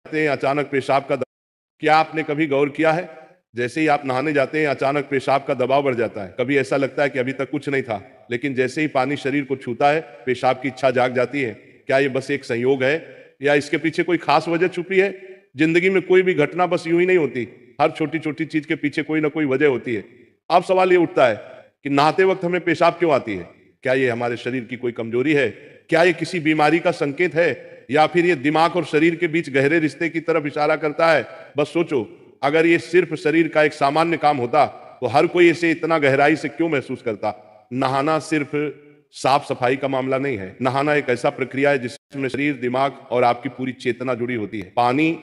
जाते हैं अचानक पेशाब का क्या आपने कभी गौर किया है? जैसे ही आप नहाने जाते हैं अचानक पेशाब का दबाव बढ़ जाता है। कभी ऐसा लगता है कि अभी तक कुछ नहीं था, लेकिन जैसे ही पानी शरीर को छूता है पेशाब की इच्छा जाग जाती है। क्या ये बस एक संयोग है या इसके पीछे कोई खास वजह छुपी है? जिंदगी में कोई भी घटना बस यूं ही नहीं होती, हर छोटी छोटी चीज के पीछे कोई ना कोई वजह होती है। अब सवाल ये उठता है कि नहाते वक्त हमें पेशाब क्यों आती है? क्या ये हमारे शरीर की कोई कमजोरी है? क्या ये किसी बीमारी का संकेत है, या फिर ये दिमाग और शरीर के बीच गहरे रिश्ते की तरफ इशारा करता है? बस सोचो, अगर ये सिर्फ शरीर का एक सामान्य काम होता तो हर कोई इसे इतना गहराई से क्यों महसूस करता? नहाना सिर्फ साफ सफाई का मामला नहीं है। नहाना एक ऐसा प्रक्रिया है जिसमें शरीर, दिमाग और आपकी पूरी चेतना जुड़ी होती है। पानी,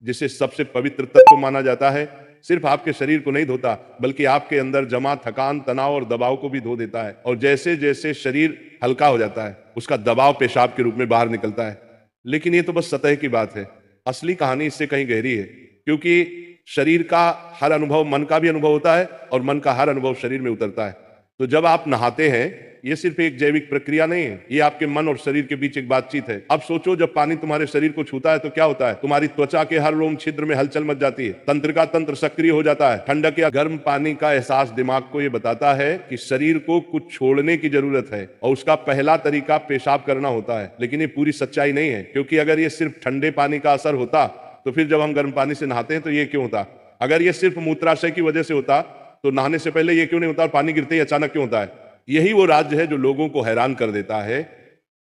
जिसे सबसे पवित्र तत्व माना जाता है, सिर्फ आपके शरीर को नहीं धोता, बल्कि आपके अंदर जमा थकान, तनाव और दबाव को भी धो देता है। और जैसे जैसे शरीर हल्का हो जाता है, उसका दबाव पेशाब के रूप में बाहर निकलता है। लेकिन ये तो बस सतह की बात है। असली कहानी इससे कहीं गहरी है, क्योंकि शरीर का हर अनुभव मन का भी अनुभव होता है और मन का हर अनुभव शरीर में उतरता है। तो जब आप नहाते हैं, ये सिर्फ एक जैविक प्रक्रिया नहीं है, ये आपके मन और शरीर के बीच एक बातचीत है। अब सोचो, जब पानी तुम्हारे शरीर को छूता है तो क्या होता है? तुम्हारी त्वचा के हर रोम छिद्र में हलचल मच जाती है, तंत्रिका तंत्र सक्रिय हो जाता है। ठंडक या गर्म पानी का एहसास दिमाग को ये बताता है कि शरीर को कुछ छोड़ने की जरूरत है, और उसका पहला तरीका पेशाब करना होता है। लेकिन ये पूरी सच्चाई नहीं है, क्योंकि अगर ये सिर्फ ठंडे पानी का असर होता तो फिर जब हम गर्म पानी से नहाते हैं तो ये क्यों होता? अगर ये सिर्फ मूत्राशय की वजह से होता तो नहाने से पहले ये क्यों नहीं होता, और पानी गिरते ही अचानक क्यों होता है? यही वो राज्य है जो लोगों को हैरान कर देता है।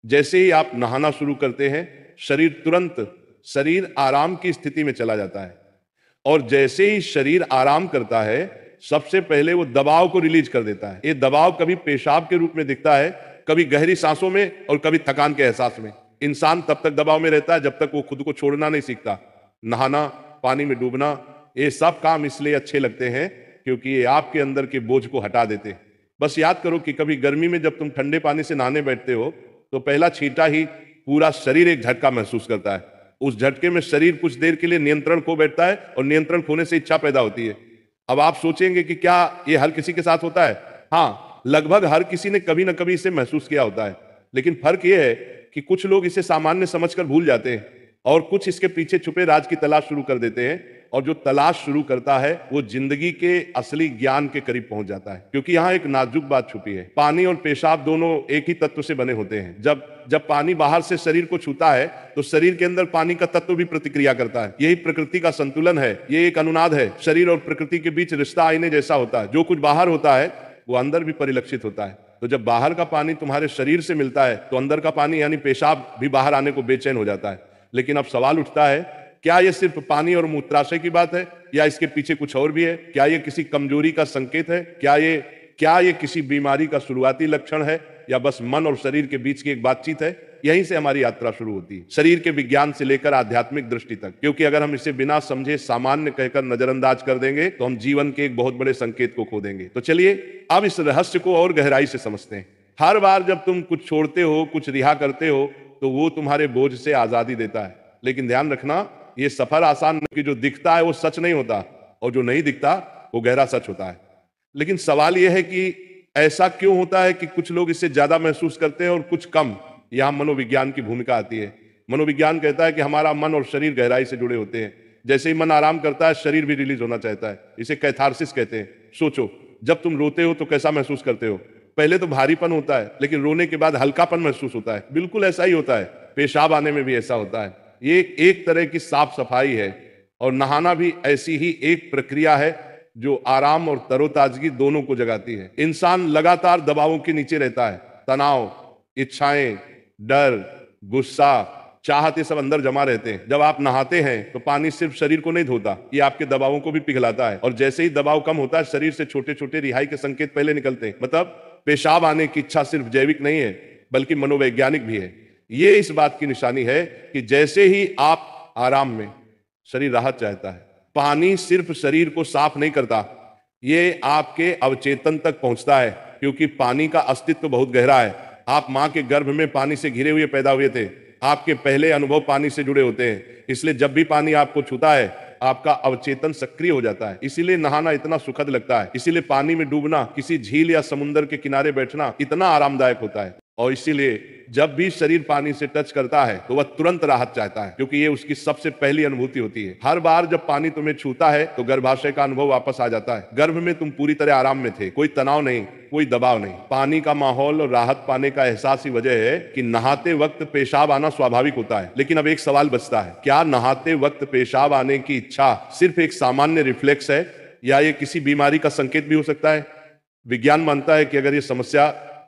जैसे ही आप नहाना शुरू करते हैं, शरीर आराम की स्थिति में चला जाता है, और जैसे ही शरीर आराम करता है, सबसे पहले वो दबाव को रिलीज कर देता है। ये दबाव कभी पेशाब के रूप में दिखता है, कभी गहरी सांसों में, और कभी थकान के एहसास में। इंसान तब तक दबाव में रहता है जब तक वो खुद को छोड़ना नहीं सीखता। नहाना, पानी में डूबना, ये सब काम इसलिए अच्छे लगते हैं क्योंकि ये आपके अंदर के बोझ को हटा देते हैं। बस याद करो कि कभी गर्मी में जब तुम ठंडे पानी से नहाने बैठते हो तो पहला छींटा ही पूरा शरीर एक झटका महसूस करता है। उस झटके में शरीर कुछ देर के लिए नियंत्रण खो बैठता है, और नियंत्रण खोने से इच्छा पैदा होती है। अब आप सोचेंगे कि क्या ये हर किसी के साथ होता है? हाँ, लगभग हर किसी ने कभी ना कभी इसे महसूस किया होता है। लेकिन फर्क यह है कि कुछ लोग इसे सामान्य समझकर भूल जाते हैं, और कुछ इसके पीछे छुपे राज की तलाश शुरू कर देते हैं। और जो तलाश शुरू करता है वो जिंदगी के असली ज्ञान के करीब पहुंच जाता है, क्योंकि यहाँ एक नाजुक बात छुपी है। पानी और पेशाब दोनों एक ही तत्व से बने होते हैं। जब पानी बाहर से शरीर को छूता है तो शरीर के अंदर पानी का तत्व भी प्रतिक्रिया करता है। यही प्रकृति का संतुलन है, ये एक अनुनाद है। शरीर और प्रकृति के बीच रिश्ता आईने जैसा होता है। जो कुछ बाहर होता है वो अंदर भी परिलक्षित होता है। तो जब बाहर का पानी तुम्हारे शरीर से मिलता है तो अंदर का पानी यानी पेशाब भी बाहर आने को बेचैन हो जाता है। लेकिन अब सवाल उठता है, क्या ये सिर्फ पानी और मूत्राशय की बात है, या इसके पीछे कुछ और भी है? क्या ये किसी कमजोरी का संकेत है? क्या ये किसी बीमारी का शुरुआती लक्षण है, या बस मन और शरीर के बीच की एक बातचीत है? यहीं से हमारी यात्रा शुरू होती है, शरीर के विज्ञान से लेकर आध्यात्मिक दृष्टि तक। क्योंकि अगर हम इसे बिना समझे सामान्य कहकर नजरअंदाज कर देंगे तो हम जीवन के एक बहुत बड़े संकेत को खो देंगे। तो चलिए अब इस रहस्य को और गहराई से समझते हैं। हर बार जब तुम कुछ छोड़ते हो, कुछ रिहा करते हो, तो वो तुम्हारे बोझ से आजादी देता है। लेकिन ध्यान रखना, ये सफर आसान, कि जो दिखता है वो सच नहीं होता, और जो नहीं दिखता वो गहरा सच होता है। लेकिन सवाल यह है कि ऐसा क्यों होता है कि कुछ लोग इसे ज्यादा महसूस करते हैं और कुछ कम? यहां मनोविज्ञान की भूमिका आती है। मनोविज्ञान कहता है कि हमारा मन और शरीर गहराई से जुड़े होते हैं। जैसे ही मन आराम करता है, शरीर भी रिलीज होना चाहता है। इसे कैथारसिस कहते हैं। सोचो, जब तुम रोते हो तो कैसा महसूस करते हो? पहले तो भारीपन होता है, लेकिन रोने के बाद हल्कापन महसूस होता है। बिल्कुल ऐसा ही होता है, पेशाब आने में भी ऐसा होता है। ये एक तरह की साफ सफाई है, और नहाना भी ऐसी ही एक प्रक्रिया है जो आराम और तरोताजगी दोनों को जगाती है। इंसान लगातार दबावों के नीचे रहता है। तनाव, इच्छाएं, डर, गुस्सा, चाहत, ये सब अंदर जमा रहते हैं। जब आप नहाते हैं तो पानी सिर्फ शरीर को नहीं धोता, ये आपके दबावों को भी पिघलाता है। और जैसे ही दबाव कम होता है, शरीर से छोटे छोटे रिहाई के संकेत पहले निकलते हैं। मतलब पेशाब आने की इच्छा सिर्फ जैविक नहीं है, बल्कि मनोवैज्ञानिक भी है। ये इस बात की निशानी है कि जैसे ही आप आराम में, शरीर राहत चाहता है। पानी सिर्फ शरीर को साफ नहीं करता, ये आपके अवचेतन तक पहुंचता है, क्योंकि पानी का अस्तित्व बहुत गहरा है। आप मां के गर्भ में पानी से घिरे हुए पैदा हुए थे। आपके पहले अनुभव पानी से जुड़े होते हैं। इसलिए जब भी पानी आपको छूता है, आपका अवचेतन सक्रिय हो जाता है। इसीलिए नहाना इतना सुखद लगता है। इसीलिए पानी में डूबना, किसी झील या समुद्र के किनारे बैठना इतना आरामदायक होता है। और इसीलिए जब भी शरीर पानी से टच करता है तो वह तुरंत राहत चाहता है, क्योंकि ये उसकी सबसे पहली अनुभूति होती है। हर बार जब पानी तुम्हें छूता है तो गर्भाशय का अनुभव वापस आ जाता है। गर्भ में तुम पूरी तरह आराम में थे, कोई तनाव नहीं, कोई दबाव नहीं। पानी का माहौल और राहत पाने का एहसास ही वजह है कि नहाते वक्त पेशाब आना स्वाभाविक होता है। लेकिन अब एक सवाल बचता है, क्या नहाते वक्त पेशाब आने की इच्छा सिर्फ एक सामान्य रिफ्लेक्स है या ये किसी बीमारी का संकेत भी हो सकता है? विज्ञान मानता है कि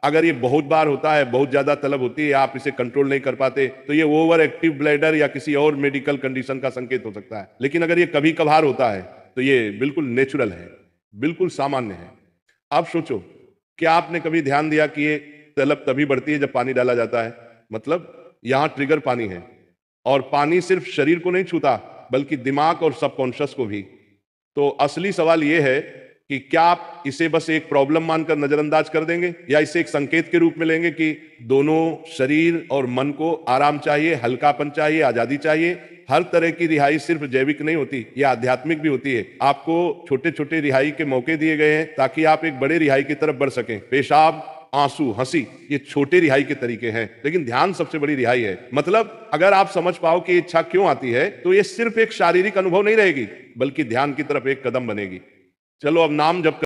अगर ये बहुत बार होता है, बहुत ज्यादा तलब होती है, आप इसे कंट्रोल नहीं कर पाते, तो ये ओवर एक्टिव ब्लैडर या किसी और मेडिकल कंडीशन का संकेत हो सकता है। लेकिन अगर ये कभी कभार होता है तो ये बिल्कुल नेचुरल है, बिल्कुल सामान्य है। आप सोचो, क्या आपने कभी ध्यान दिया कि ये तलब तभी बढ़ती है जब पानी डाला जाता है? मतलब यहां ट्रिगर पानी है, और पानी सिर्फ शरीर को नहीं छूता बल्कि दिमाग और सबकॉन्शियस को भी। तो असली सवाल यह है कि क्या आप इसे बस एक प्रॉब्लम मानकर नजरअंदाज कर देंगे या इसे एक संकेत के रूप में लेंगे कि दोनों शरीर और मन को आराम चाहिए, हल्कापन चाहिए, आजादी चाहिए। हर तरह की रिहाई सिर्फ जैविक नहीं होती, यह आध्यात्मिक भी होती है। आपको छोटे छोटे रिहाई के मौके दिए गए हैं ताकि आप एक बड़े रिहाई की तरफ बढ़ सकें। पेशाब, आंसू, हंसी, ये छोटे रिहाई के तरीके हैं, लेकिन ध्यान सबसे बड़ी रिहाई है। मतलब अगर आप समझ पाओ कि इच्छा क्यों आती है तो ये सिर्फ एक शारीरिक अनुभव नहीं रहेगी बल्कि ध्यान की तरफ एक कदम बनेगी। चलो अब नाम जप